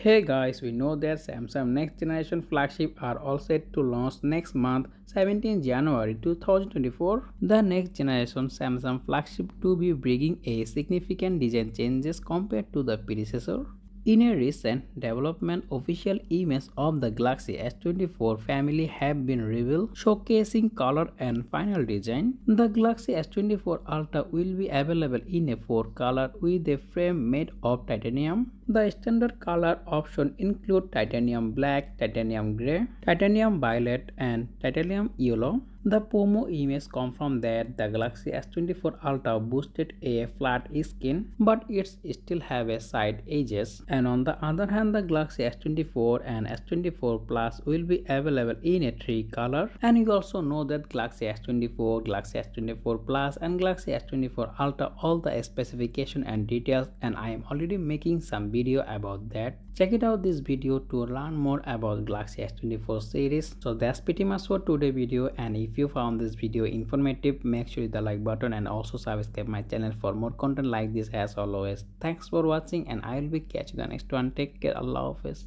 Hey guys, we know that Samsung next generation flagship are all set to launch next month, 17 January 2024. The next generation Samsung flagship to be bringing a significant design changes compared to the predecessor. In a recent development, official images of the Galaxy S24 family have been revealed, showcasing color and final design. The Galaxy S24 Ultra will be available in a 4 color with a frame made of titanium. The standard color options include titanium black, titanium gray, titanium violet, and titanium yellow. The promo image confirmed that the Galaxy S24 Ultra boosted a flat skin, but it still have a side edges. And on the other hand, the Galaxy S24 and S24 Plus will be available in a 3 color. And you also know that Galaxy S24, Galaxy S24 Plus, and Galaxy S24 Ultra all the specification and details. And I am already making some video about that. Check it out this video to learn more about Galaxy S24 series. So that's pretty much for today's video, and if you found this video informative, make sure you hit the like button and also subscribe my channel for more content like this as always. Thanks for watching and I will be catching you the next one. Take care. Allah Hafiz.